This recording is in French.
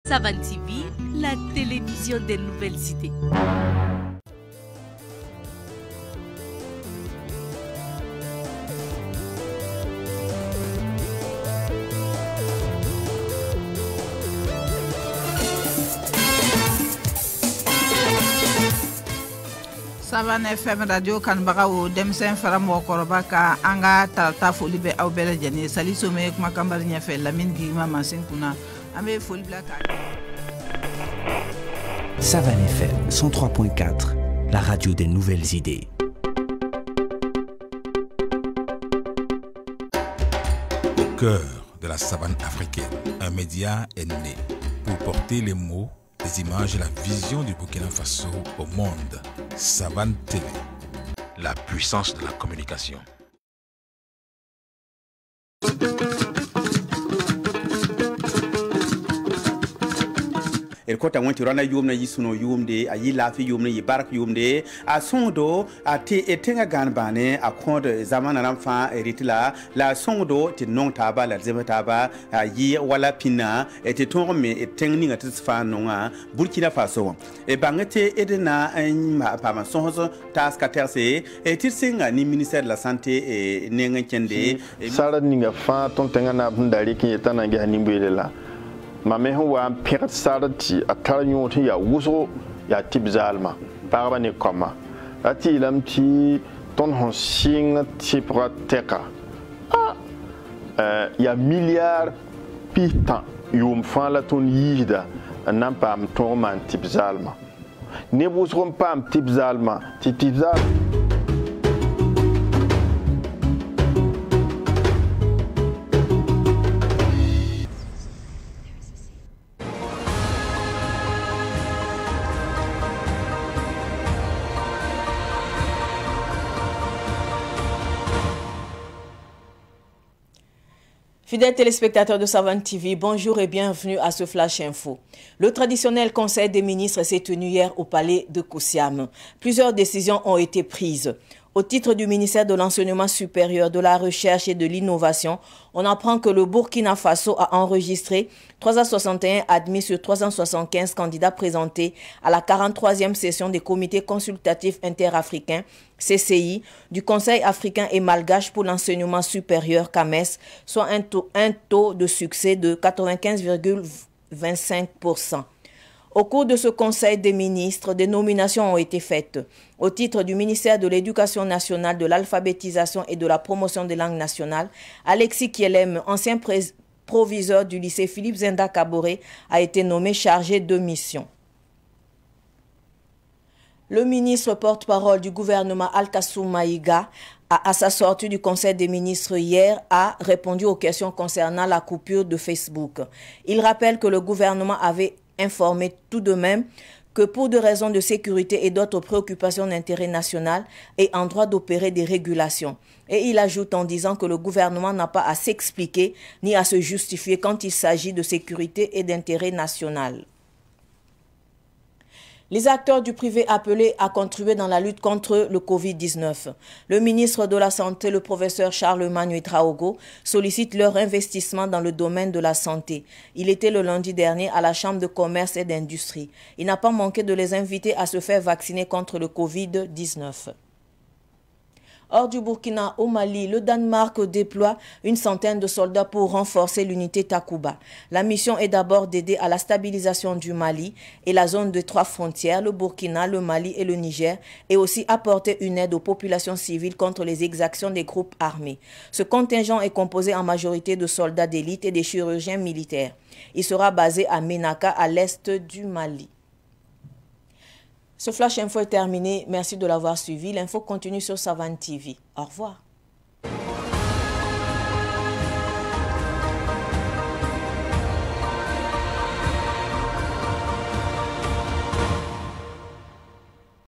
Savane TV, la télévision des nouvelles idées. Savane FM radio kanbaga o demsen faramo koroba ka anga ta foli be aw bele jani sali some kuma kambar nya fe lamine gi mama senkuna ambe foli blaka. Savane FM 103.4, la radio des nouvelles idées. Au cœur de la savane africaine, un média est né pour porter les mots, les images et la vision du Burkina Faso au monde. Savane TV, la puissance de la communication. Kota wanti rana yumna yisuno yumde ayi lafi yumne yi barak yumde a sondo a te etenga ganbane a konde zamana ramfa eritila la sondo te non taba la zema taba yi wala pina te tongo me etengni ngati sfa nonga Burkina Faso e bangete edena ma pa ma sonzo taska terse e tirsinga ni ministère de la santé e nenga kende sara ninga fa ton tenga na bundari ki etana ngi hanimbuele la Mame wa peret sarati atar nyoti ya wuso ya tibzalma parba ne koma ati lamti ton honsing tipra teka ya milliard pitan yum fa la ton yida nan pam ton man tibzalma ne busrom pam tibzalma tibzal. Fidèles téléspectateurs de Savane TV, bonjour et bienvenue à ce Flash Info. Le traditionnel conseil des ministres s'est tenu hier au palais de Koussiam. Plusieurs décisions ont été prises. Au titre du ministère de l'Enseignement supérieur, de la Recherche et de l'Innovation, on apprend que le Burkina Faso a enregistré 361 admis sur 375 candidats présentés à la 43e session des comités consultatifs interafricains CCI du Conseil africain et malgache pour l'enseignement supérieur CAMES, soit un taux de succès de 95,25%. Au cours de ce conseil des ministres, des nominations ont été faites. Au titre du ministère de l'Éducation nationale, de l'alphabétisation et de la promotion des langues nationales, Alexis Kielem, ancien proviseur du lycée Philippe Zenda Kaboré, a été nommé chargé de mission. Le ministre porte-parole du gouvernement Al-Kassoum Maïga, à sa sortie du Conseil des ministres hier, a répondu aux questions concernant la coupure de Facebook. Il rappelle que le gouvernement avait informé tout de même que pour des raisons de sécurité et d'autres préoccupations d'intérêt national et en droit d'opérer des régulations. Et il ajoute en disant que le gouvernement n'a pas à s'expliquer ni à se justifier quand il s'agit de sécurité et d'intérêt national. Les acteurs du privé appelés à contribuer dans la lutte contre le Covid-19. Le ministre de la Santé, le professeur Charlemagne Traogo, sollicite leur investissement dans le domaine de la santé. Il était le lundi dernier à la Chambre de commerce et d'industrie. Il n'a pas manqué de les inviter à se faire vacciner contre le Covid-19. Hors du Burkina, au Mali, le Danemark déploie une centaine de soldats pour renforcer l'unité Takuba. La mission est d'abord d'aider à la stabilisation du Mali et la zone de 3 frontières, le Burkina, le Mali et le Niger, et aussi apporter une aide aux populations civiles contre les exactions des groupes armés. Ce contingent est composé en majorité de soldats d'élite et des chirurgiens militaires. Il sera basé à Ménaka, à l'est du Mali. Ce Flash Info est terminé. Merci de l'avoir suivi. L'info continue sur Savane TV. Au revoir.